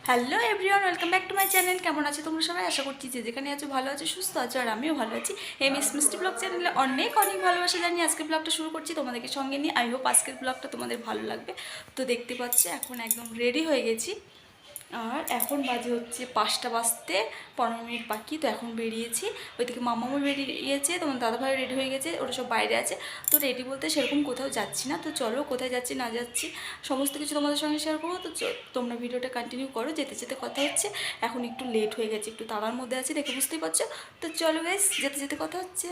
Hello everyone, welcome back to my channel. কেমন আছো তোমরা সবাই? আশা করছি যে যেখানে আছো ভালো আছো, সুস্থ আছো, আর আমিও ভালো আছি। এই মিস মিষ্টি ব্লগ চ্যানেলে অনেক অনেক ভালোবাসা জানিয়ে আজকের ব্লগটা শুরু করছি তোমাদেরকে সঙ্গে নিয়ে। আই হোপ আজকের ব্লগটা তোমাদের ভালো লাগবে। তো দেখতে পাচ্ছ এখন একদম রেডি হয়ে গেছি, আর এখন বাজে হচ্ছে 5টা বাজতে 15 মিনিট বাকি। তো এখন বেরিয়েছি, ওইদিকে মামামও বেরিয়েছে, তোমার দাদাভাই রেডি হয়ে গেছে, ওরা সব বাইরে আছে। তো রেডি বলতে সেরকম কোথাও যাচ্ছি না। তো চলো কোথায় যাচ্ছি না যাচ্ছি সমস্ত কিছু তোমাদের সঙ্গে শেয়ার করবো। তো তোমরা ভিডিওটা কন্টিনিউ করো, যেতে যেতে কথা হচ্ছে। এখন একটু লেট হয়ে গেছে, একটু তাড়ার মধ্যে আছি, দেখে বুঝতেই পারছো। তো চলো গাইস, যেতে যেতে কথা হচ্ছে।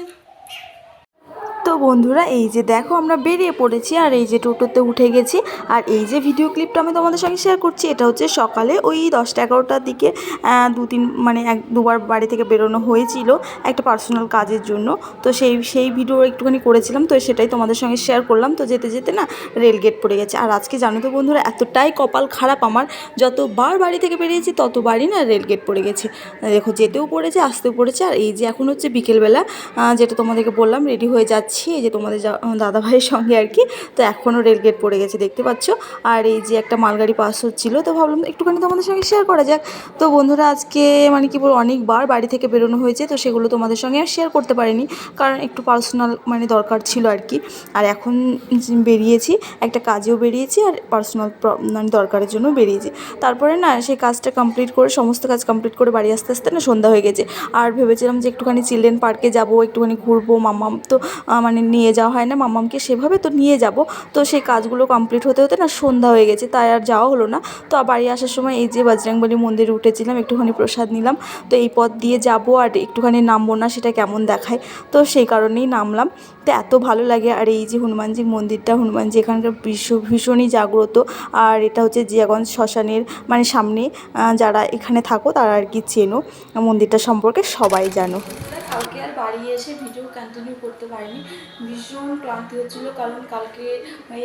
তো বন্ধুরা, এই যে দেখো আমরা বেরিয়ে পড়েছি, আর এই যে টোটোতে উঠে গেছি। আর এই যে ভিডিও ক্লিপটা আমি তোমাদের সঙ্গে শেয়ার করছি, এটা হচ্ছে সকালে ওই 10টা-11টার দিকে দুবার বাড়ি থেকে বেরোনো হয়েছিল একটা পার্সোনাল কাজের জন্য। তো সেই ভিডিও একটুখানি করেছিলাম, তো সেটাই তোমাদের সঙ্গে শেয়ার করলাম। তো যেতে যেতে না রেলগেট পড়ে গেছে। আর আজকে জানো তো বন্ধুরা, এতটাই কপাল খারাপ আমার, যতবার বাড়ি থেকে বেরিয়েছি ততবারই না রেলগেট পড়ে গেছে। দেখো, যেতেও পড়েছে, আসতেও পড়েছে। আর এই যে এখন হচ্ছে বিকেলবেলা, যেটা তোমাদেরকে বললাম রেডি হয়ে যাচ্ছি এই যে তোমাদের দাদাভাইয়ের সঙ্গে আর কি। তো এখনও রেলগেট পড়ে গেছে, দেখতে পাচ্ছ। আর এই যে একটা মালগাড়ি পাস হচ্ছিলো, তো ভাবলাম একটুখানি তোমাদের সঙ্গে শেয়ার করা যাক। তো বন্ধুরা, আজকে মানে কি বলবো, অনেকবার বাড়ি থেকে বেরোনো হয়েছে, তো সেগুলো তোমাদের সঙ্গে শেয়ার করতে পারিনি, কারণ একটু পার্সোনাল মানে দরকার ছিল আর কি। আর এখন বেরিয়েছি, একটা কাজেও বেরিয়েছি, আর পার্সোনাল মানে দরকারের জন্য বেরিয়েছি। তারপরে না সেই কাজটা কমপ্লিট করে, সমস্ত কাজ কমপ্লিট করে বাড়ি আসতে আসতে না সন্ধ্যা হয়ে গেছে। আর ভেবেছিলাম যে একটুখানি চিলড্রেন পার্কে যাবো, একটুখানি ঘুরবো। মাম্মাম তো মানে নিয়ে যাওয়া হয় না মাম্মামকে সেভাবে, তো নিয়ে যাব। তো সেই কাজগুলো কমপ্লিট হতে হতে না সন্ধ্যা হয়ে গেছে, তাই আর যাওয়া হলো না। তো বাড়ি আসার সময় এই যে বজরংবলী মন্দিরে উঠেছিলাম, একটুখানি প্রসাদ নিলাম। তো এই পথ দিয়ে যাব, আর একটুখানি নামবো না সেটা কেমন দেখায়, তো সেই কারণেই নামলাম। তো এত ভালো লাগে। আর এই যে হনুমানজির মন্দিরটা, হনুমানজি এখানকার ভীষণই জাগ্রত। আর এটা হচ্ছে জিয়াগঞ্জ শ্মশানের মানে সামনে, যারা এখানে থাকো তারা আর কি চেনো, মন্দিরটা সম্পর্কে সবাই জানো। কালকে আর বাড়ি এসে ভিডিও কন্টিনিউ করতে পারিনি, ভীষণ ক্লান্তি হচ্ছিলো, কারণ কালকে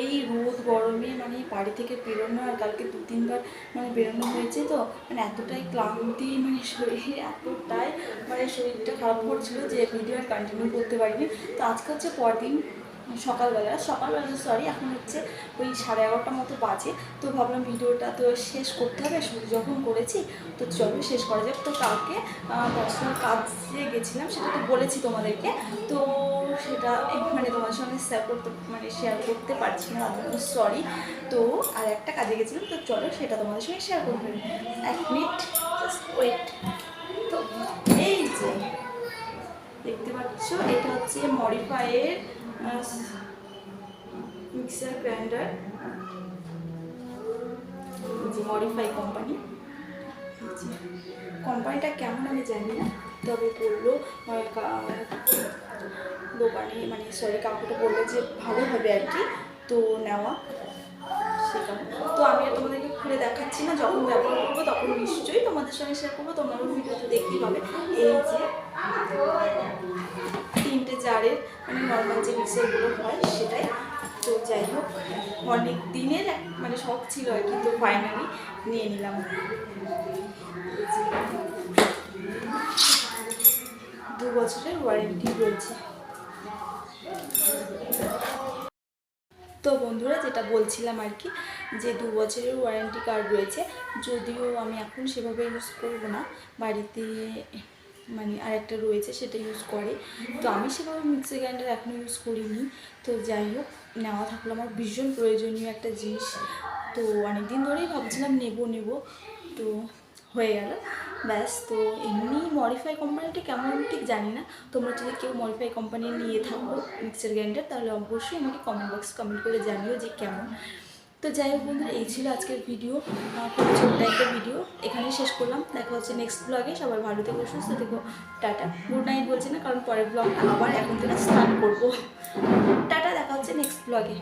এই রোদ গরমে মানে বাড়ি থেকে বেরোনো, আর কালকে 2-3বার মানে বেরোনো হয়েছে। তো মানে এতটাই ক্লান্তি, মানে শরীর এতটাই মানে শরীরটা খারাপ করছিলো যে ভিডিও আর কন্টিনিউ করতে পারিনি। তো আজকে হচ্ছে পরদিন সকালবেলা সরি, এখন হচ্ছে ওই 11:30 মতো বাজে। তো ভাবলাম ভিডিওটা তো শেষ করতে হবে, শুরু যখন করেছি তো চলো শেষ করা যাক। তো কালকে পার্সোনাল কাজে গেছিলাম, সেটা তো বলেছি তোমাদেরকে। তো সেটা মানে তোমার সঙ্গে শেয়ার করতে পারছি না, সরি। তো আর একটা কাজে গেছিলাম, তো চলো সেটা তোমাদের সঙ্গে শেয়ার করতে হবে। 1 মিনিট জাস্ট ওয়েট। তো এই যে দেখতে পাচ্ছ, এটা হচ্ছে মডিফাইয়ের মিক্সার গ্রাইন্ডার, যে মডিফাই কোম্পানিটা কেমন আমি জানি না, তবে বললো দোকানে কাকুটা বললো যে ভালো হবে আর কি, তো নেওয়া সেরকম। তো আমি আর তোমাদেরকে খুলে দেখাচ্ছি না, যখন ব্যবহার করবো তখন নিশ্চয়ই তোমাদের সঙ্গে শেয়ার করবো, তোমরাও ভিডিওতে দেখতেই পাবে। এই যে 3টে জারের মানে নর্মাল যে মিক্সারগুলো হয় সেটাই। তো যাই হোক, অনেক দিনের মানে শখ ছিল আর কি, তো ফাইনালি নিয়ে নিলাম। 2 বছরের ওয়ারেন্টি রয়েছে। তো বন্ধুরা, যেটা বলছিলাম আর কি, যে 2 বছরের ওয়ারেন্টি কার্ড রয়েছে, যদিও আমি এখন সেভাবে ইউজ করবো না, বাড়িতে মানে আরেকটা রয়েছে সেটা ইউজ করে। তো আমি সেভাবে মিক্সি গ্রাইন্ডার এখনও ইউজ করিনি। তো যাই হোক, নেওয়া থাকলো আমার ভীষণ প্রয়োজনীয় একটা জিনিস। তো অনেক দিন ধরেই ভাবছিলাম নেব, তো হয়ে গেল ব্যাস। তো এমনি মডিফাই কোম্পানিটি কেমন ঠিক জানি না, তোমরা যদি কেউ মডিফাই কোম্পানি নিয়ে থাকো মিক্সার গ্রাইন্ডার, তাহলে অবশ্যই আমাকে কমেন্ট বক্সে কমেন্ট করে জানিও যে কেমন। তো যাই হোক বন্ধুরা, এই ছিল আজকের ভিডিও, খুব ছোট্ট একটা ভিডিও, এখানেই শেষ করলাম। দেখা হচ্ছে নেক্সট ব্লগে। সবাই ভালো থেকো, সুস্থ থেকো, টাটা। গুড নাইট বলছি না, কারণ পরের ব্লগটা আবার এখন থেকে স্টার্ট করবো। টাটা, দেখা হচ্ছে নেক্সট ব্লগে।